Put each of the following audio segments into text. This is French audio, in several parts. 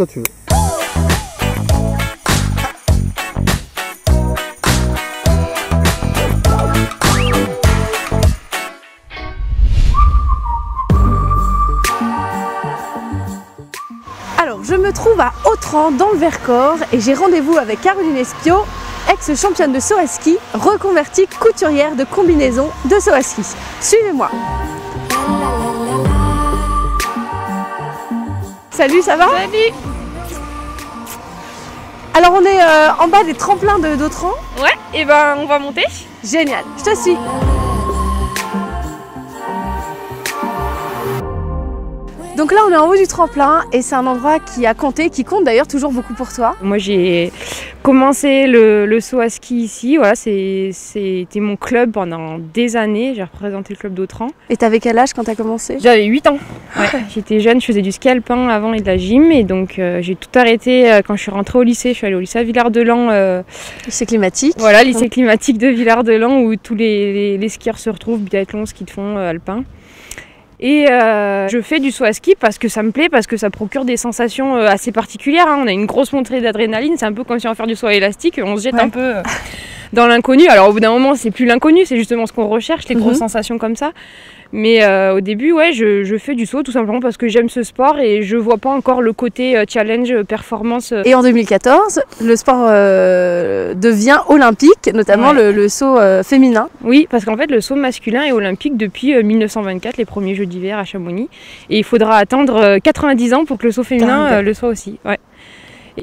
Quand tu veux. Alors, je me trouve à Autran, dans le Vercors, et j'ai rendez-vous avec Caroline Espio, ex-championne de saut à ski, reconvertie couturière de combinaison de saut à ski. Suivez-moi. Salut, ça va? Salut. Alors, on est en bas des tremplins d'Autran. Ouais, et ben on va monter. Génial, je te suis. Donc là, on est en haut du tremplin et c'est un endroit qui a compté, qui compte d'ailleurs toujours beaucoup pour toi. Moi j'ai commencé le saut à ski ici, voilà, c'était mon club pendant des années, j'ai représenté le club d'Autran. Et t'avais quel âge quand t'as commencé? J'avais 8 ans, ouais. J'étais jeune, je faisais du ski alpin avant et de la gym et donc j'ai tout arrêté quand je suis rentrée au lycée, je suis allée au lycée à Villard-de-Lans. Lycée climatique. Voilà, lycée climatique de Villard-de-Lans où tous les skieurs se retrouvent, biathlon, ski de fond, alpin. Et je fais du saut à ski parce que ça me plaît, parce que ça procure des sensations assez particulières. Hein. On a une grosse montée d'adrénaline, c'est un peu comme si on fait du saut à élastique, on se jette un peu dans l'inconnu. Alors au bout d'un moment, c'est plus l'inconnu, c'est justement ce qu'on recherche, les grosses sensations comme ça. Mais au début, ouais, je fais du saut tout simplement parce que j'aime ce sport et je vois pas encore le côté challenge, performance. Et en 2014, le sport devient olympique, notamment le saut féminin. Oui, parce qu'en fait, le saut masculin est olympique depuis 1924, les premiers Jeux d'hiver à Chamonix. Et il faudra attendre 90 ans pour que le saut féminin le soit aussi. Ouais.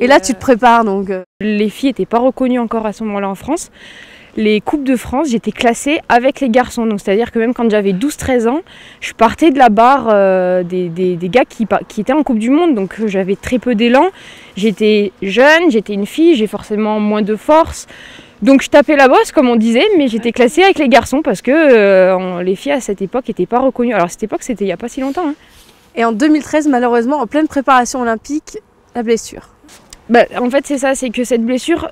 Et là, tu te prépares donc. Les filles n'étaient pas reconnues encore à ce moment-là en France. Les Coupes de France, j'étais classée avec les garçons. Donc c'est-à-dire que même quand j'avais 12-13 ans, je partais de la barre des gars qui étaient en Coupe du Monde. Donc j'avais très peu d'élan. J'étais jeune, j'étais une fille, j'ai forcément moins de force. Donc je tapais la bosse comme on disait, mais j'étais classée avec les garçons parce que les filles à cette époque n'étaient pas reconnues. Alors cette époque, c'était il n'y a pas si longtemps. Hein. Et en 2013, malheureusement, en pleine préparation olympique, la blessure. Bah, en fait, c'est ça, c'est que cette blessure...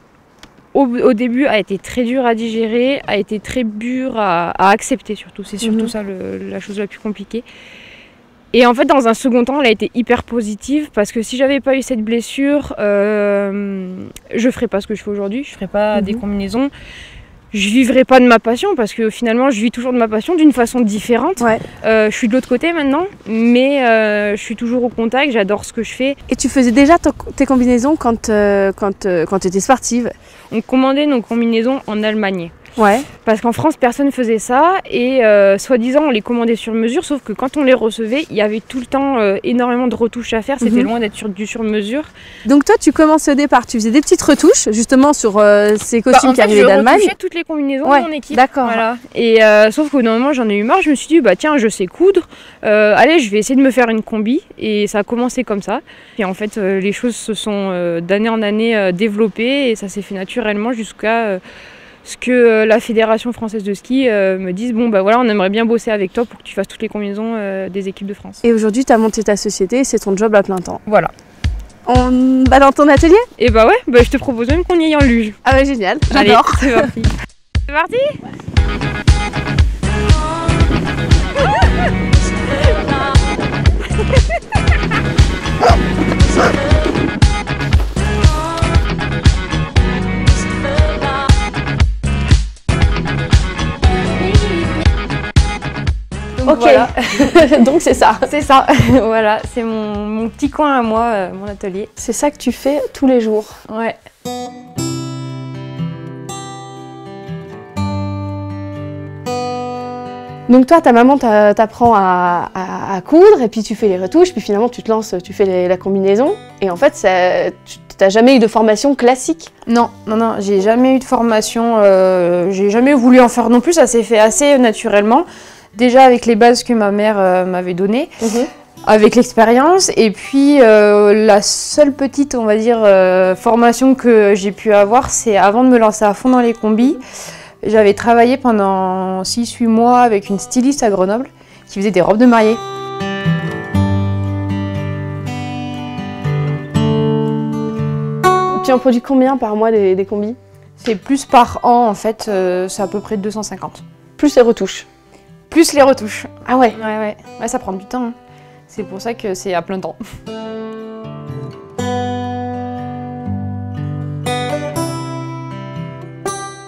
Au début, a été très dur à digérer, a été très dur à accepter surtout. C'est surtout ça la chose la plus compliquée. Et en fait, dans un second temps, elle a été hyper positive parce que si j'avais pas eu cette blessure, je ferais pas ce que je fais aujourd'hui, je ferais pas des combinaisons. Je vivrai pas de ma passion parce que finalement je vis toujours de ma passion d'une façon différente. Ouais. Je suis de l'autre côté maintenant, mais je suis toujours au contact, j'adore ce que je fais. Et tu faisais déjà tes combinaisons quand tu étais sportive? On commandait nos combinaisons en Allemagne. Ouais. Parce qu'en France, personne ne faisait ça et soi-disant on les commandait sur mesure, sauf que quand on les recevait, il y avait tout le temps énormément de retouches à faire, c'était loin d'être du sur-mesure. Donc toi, tu commençais au départ, tu faisais des petites retouches justement sur ces costumes qui arrivaient d'Allemagne. Je retouchais toutes les combinaisons de mon équipe. D'accord. Voilà. Et sauf qu'au bout d'un moment, j'en ai eu marre, je me suis dit, bah tiens, je sais coudre, allez, je vais essayer de me faire une combi. Et ça a commencé comme ça. Et en fait, les choses se sont d'année en année développées et ça s'est fait naturellement jusqu'à... ce que la Fédération française de ski me dise, bon bah voilà, on aimerait bien bosser avec toi pour que tu fasses toutes les combinaisons des équipes de France. Et aujourd'hui, tu as monté ta société et c'est ton job à plein temps. Voilà. On va dans ton atelier? Et bah ouais, bah je te propose même qu'on y aille en luge. Ah bah génial, j'adore. C'est parti. C'est parti. Ok, voilà. Donc c'est ça. C'est ça, voilà, c'est mon petit coin à moi, mon atelier. C'est ça que tu fais tous les jours? Ouais. Donc toi, ta maman t'apprend à coudre et puis tu fais les retouches, puis finalement tu te lances, tu fais la combinaison. Et en fait, tu n'as jamais eu de formation classique? Non, j'ai jamais eu de formation, j'ai jamais voulu en faire non plus, ça s'est fait assez naturellement. Déjà avec les bases que ma mère m'avait données, avec l'expérience, et puis la seule petite, on va dire, formation que j'ai pu avoir, c'est avant de me lancer à fond dans les combis. J'avais travaillé pendant 6-8 mois avec une styliste à Grenoble qui faisait des robes de mariée. Tu en produis combien par mois des combis? C'est plus par an en fait, c'est à peu près 250. Plus les retouches? Plus les retouches. Ah ouais? Ouais, ça prend du temps. Hein. C'est pour ça que c'est à plein temps.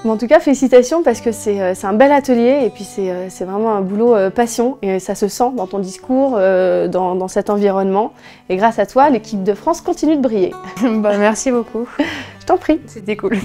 Mais en tout cas, félicitations parce que c'est un bel atelier et puis c'est vraiment un boulot passion et ça se sent dans ton discours, dans cet environnement. Et grâce à toi, l'équipe de France continue de briller. Bah, merci beaucoup. Je t'en prie. C'était cool.